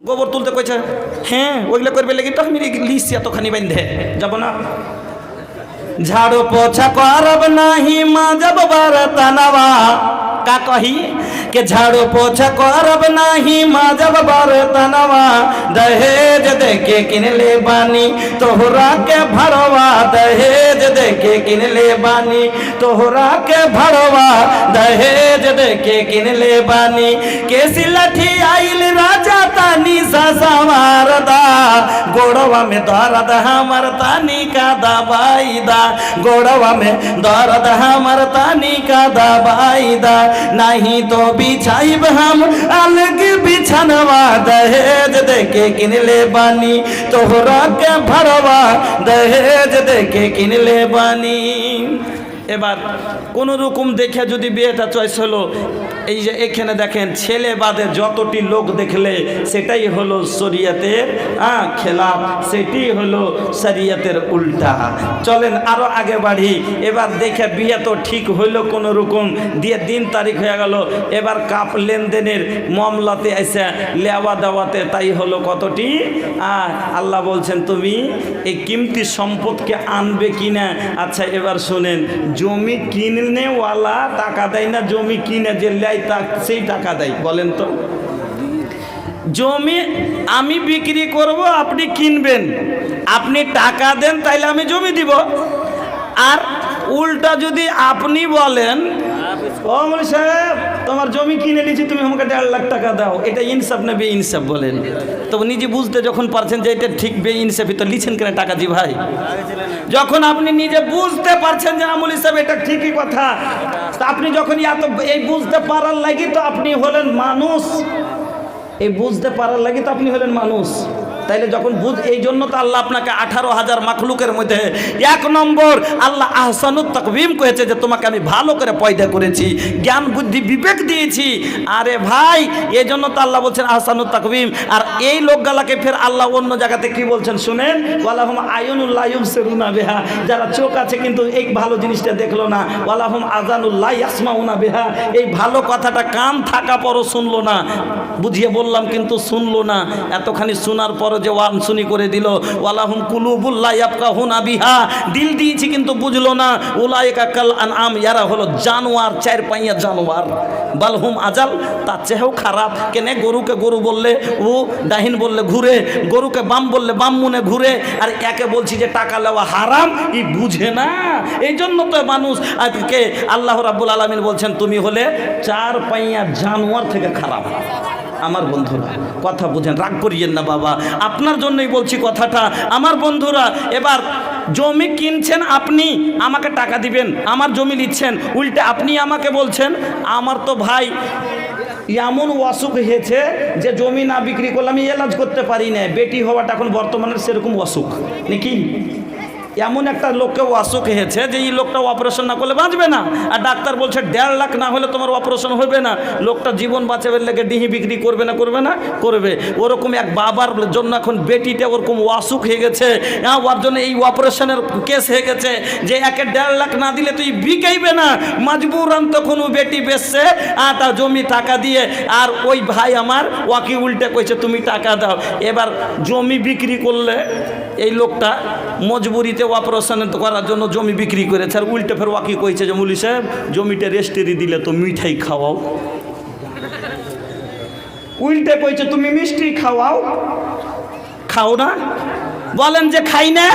গোবর তুলতে কইছে, হ্যাঁ ওইগুলো করবে লেগে তো আমি লিখছি এতখানি বান্ধে যাব না। ঝাড়ু পোছা করব নাহি মাজব বরতনवा का कही के झाड़ू पोछा करब नाही মাজब बरतनवा दहेज देके किनले बानी तोहरा के भरवा दहेज देके किनले बानी तोहरा के भरवा दहेज देके किनले बानी केसी लठी आइल राजा तानी ससवारदा गोड़वा में दर्द हमर तानी का दवाई दा गोड़वा में दर्द हमर तानी का दवाई दा नहीं तो बिछाइब हम अलग बिछनवा दहेज देके किनले बानी तोहरा के भरवा दहेज देके किनले बानी। এবার কোন রকম দেখে যদি বিয়েটা চয়েস হলো, এই যে এখানে দেখেন ছেলে বাদে যতটি লোক দেখলে সেটাই হলো শরীয়তের খেলাফ, সেটি হলো শরীয়তের উল্টা। চলেন আরো আগে বাড়ি। এবার দেখে বিয়ে তো ঠিক হইলো কোন রকম দিয়ে দিন তারিখ হয়ে গেল। এবার কাপ লেনদেনের মামলাতে এসে লেওয়া দেওয়াতে তাই হলো কতটি। আল্লাহ বলছেন তুমি এই কিমতি সম্পদকে আনবে কিনা। আচ্ছা এবার শুনেন, জমি কিনেওয়ালা টাকা দেয় না, জমি কিনে যে লেয় সেই টাকা দেয়? বলেন তো, জমি আমি বিক্রি করব, আপনি কিনবেন, আপনি টাকা দেন তাইলে আমি জমি দিব। আর উল্টা যদি আপনি বলেন ও মৌলভী সাহেব তোমার জমি কিনে নিয়েছি তুমি আমাকে 1.5 লাখ টাকা দাও, এটা ইনসাফ না বে ইনসাফ বলেন? তো নিজে বুঝতে যখন পারছেন যে এটা ঠিক বে ইনসাফি তো লিখছেন কেন টাকা জি ভাই? যখন আপনি নিজে বুঝতে পারছেন যে মৌলভী সাহেব এটা ঠিকই কথা, আপনি যখন এই বুঝতে পারার লাগি তো আপনি হলেন মানুষ, এই বুঝতে পারার লাগি তো আপনি হলেন মানুষ। তাইলে যখন এই জন্য তো আল্লাহ আপনাকে 18,000 মাখলুকের মধ্যে 1 নম্বর আল্লাহ আহসানুত তাকবীম করেছে যে তোমাকে আমি ভালো করে পয়দা করেছি, জ্ঞান বুদ্ধি বিবেক দিয়েছি। আরে ভাই এই জন্য তো আল্লাহ বলছেন আহসানুত তাকবীম। আর এই লোকগুলাকে ফের আল্লাহ অন্য জায়গাতে কি বলছেন শুনেন, ওয়ালাহুম আয়ুনুল লা ইউবসিরুনা বিহা, যারা চোখ আছে কিন্তু এই ভালো জিনিসটা দেখলো না। ওয়ালাহুম আযানুল লা ইয়াসমাউনা বিহা, এই ভালো কথাটা কান থাকা পরও শুনলো না, বুঝিয়ে বললাম কিন্তু শুনলো না। এতখানি শোনার পর যে ওয়ানসুনি করে দিল। ওয়ালাহুম কুলুবুল লা ইয়াফকাহুনা বিহা, দিল দিয়েছি কিন্তু বুঝলো না। উলাইকা কাল আনআম, ইয়ারা হলো জানোয়ার, 4 পাইয়া জানোয়ার। বালহুম আজাল, তার চেয়েও খারাপ। কেন? গরুকে গরু বললে ও ডাহিন বললে ঘুরে, গরুকে বাম বললে বাম মনে ঘুরে। আর একে বলছি যে টাকা নেওয়া হারাম, ই বুঝে না। এই জন্য তো মানুষ আজকে আল্লাহ রাব্বুল আলামিন বলছেন তুমি হলে 4 পাইয়া জানোয়ার থেকে খারাপ। আমার বন্ধুরা কথা বুঝেন, রাগ করিয়েন না বাবা, আপনার জন্যই বলছি কথাটা। আমার বন্ধুরা এবার জমি কিনছেন আপনি, আমাকে টাকা দিবেন, আমার জমি নিচ্ছেন, উল্টে আপনি আমাকে বলছেন আমার তো ভাই এমন অসুখ হয়েছে যে জমি না বিক্রি করলে আমি এলাজ করতে পারি না। বেটি হওয়াটা এখন বর্তমানে সেরকম অসুখ নাকি? এমন একটা লোককে অসুখ হয়েছে যে এই লোকটা অপারেশন না করলে বাঁচবে না, আর ডাক্তার বলছে 1.5 লাখ না হলে তোমার অপারেশন হবে না। লোকটা জীবন বাঁচাবার লেগে ডিহি বিক্রি করবে না? করবে না? করবে। ওরকম এক বাবার জন্য এখন বেটিটা ওরকম অসুখ হয়ে গেছে, ওর জন্য এই অপারেশনের কেস হয়ে গেছে যে একে 1.5 লাখ না দিলে তুই বিকাইবে না, মজবুরান তখন ও বেটি বেচছে তার জমি টাকা দিয়ে। আর ওই ভাই আমার ওয়াকি উল্টে কইছে তুমি টাকা দাও। এবার জমি বিক্রি করলে এই লোকটা মজবুরিতে অপারেশন করার জন্য জমি বিক্রি করেছে, আর উল্টে ফের ওয়াকি কইছে যে মৌলভী সাহেব জমিটা রেস্টেরি দিলে তো মিঠাই খাওয়াও। উল্টে কইছে তুমি মিষ্টি খাওয়াও, খাও না? বলেন যে খাই না।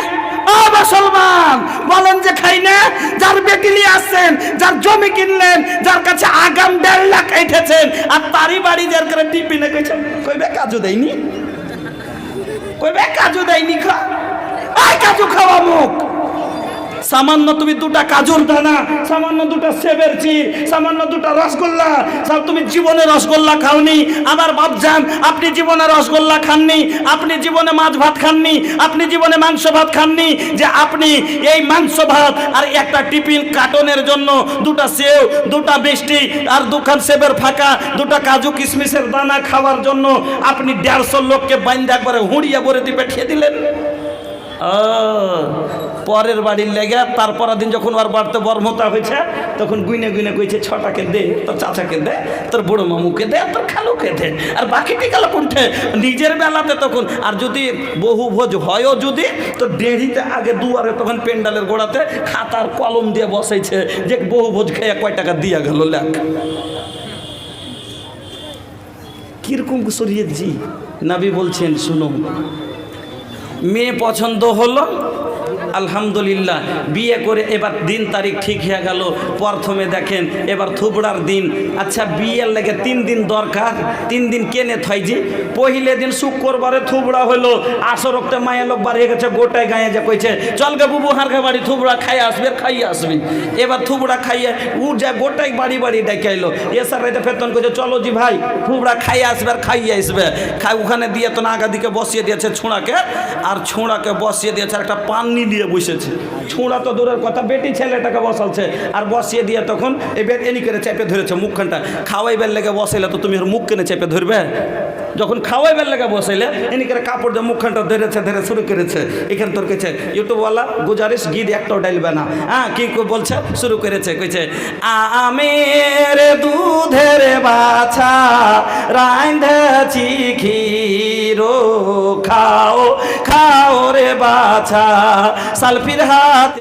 ও মুসলমান বলেন যে খাই না। যার বেটি নিয়ে আসছেন, যার জমি কিনলেন, যার কাছে আগাম 1.5 লাখ এঠেছেন, আর তারই বাড়ি যার করে টিপিনে কইছে কইবে কাজু দেয়নি, কইবে কাজু দেয়নি, খা কাজু খাওয়া মুখ। সামান্য তুমি 2টা কাজুর দানা, সামান্য 2টা সেবের চির, সামান্য 2টা রসগোল্লা, সব তুমি জীবনে রসগোল্লা খাওনি। আমার বাপজান আপনি জীবনে রসগোল্লা খাননি, আপনি জীবনে মাছ ভাত খাননি, আপনি জীবনে মাংস ভাত খাননি, যে আপনি এই মাংস ভাত আর একটা টিফিন কার্টনের জন্য 2টা সেও, 2টা মিষ্টি আর 2খান সেবের ফাঁকা, 2টা কাজু কিশমিশের দানা খাওয়ার জন্য আপনি 150 লোককে বাইন্দা একবারে হুঁড়িয়ে ভরে দিয়ে পাঠিয়ে দিলেন। পরের বাড়ির লেগে তারপর দিন যখন ওর বাড়িতে বর্মতা হয়েছে তখন গুইনে গুইনে কইছে 6টাকে দে, তোর চাচাকে দে, তোর বড় মামুকে দে, তোর খালুকে দে, আর বাকিটি গেল কোনঠে নিজের বেলাতে তখন। আর যদি বহু ভোজ হয়ও যদি, তো দেরিতে আগে দুয়ারে তখন পেন্ডালের গোড়াতে খাতার কলম দিয়ে বসাইছে যে বহু ভোজ খেয়ে কয় টাকা দিয়া গেল লেখ। কিরকম শরীয়ত জি? নবী বলছেন শুনো, মেয়ে পছন্দ হলো আলহামদুলিল্লাহ, বিয়ে করে এবার দিন তারিখ ঠিক হয়ে গেল। প্রথমে দেখেন এবার থুবড়ার দিন। আচ্ছা বিয়ের লেগে 3 দিন দরকার, 3 দিন কেনে থয় যে? পহিলে দিন শুক্রবারে থুবড়া হলো, আসর রক্তে মায়ের লোক বাড়িয়ে গেছে, গোটায় গায়ে যে কইছে চল গে বুবু হারকে বাড়ি থুবড়া খাইয়ে আসবি, খাইয়ে আসবি। এবার থুবড়া খাইয়ে উঠ যায়, গোটাই বাড়ি বাড়ি ডেকে এলো। এসার রাইতে ফেতন কইছে চলো জি ভাই থুবড়া খাইয়ে আসবে আর খাইয়ে আসবে। ওখানে দিয়ে তো নাগা দিকে বসিয়ে দিয়েছে ছোঁড়াকে, আর ছোঁড়াকে বসিয়ে দিয়েছে একটা পান্নি দিয়ে বসেছে। ছোঁড়া তো দূরের কথা, বেটি ছেলেটাকে বসালছে আর বসিয়ে দিয়ে তখন এবার এনি করে চেপে ধরেছে মুখখানটা। খাওয়াইবার লেগে বসাইলে তো তুমি ওর মুখ কেনে চেপে ধরবে? যখন খাওয়াইবার লেগে বসাইলে এনি করে কাপড় দিয়ে মুখখানটা ধরেছে, ধরে শুরু করেছে। এখানে তোর কেছে ইউটিউবওয়ালা গুজারিশ গীত একটাও ডাইলবে না। হ্যাঁ কি বলছে, শুরু করেছে, কইছে আমের দুধের বাছা রাঁধেছি ক্ষীরো, খাও খাও রে বাছা সালফির হাত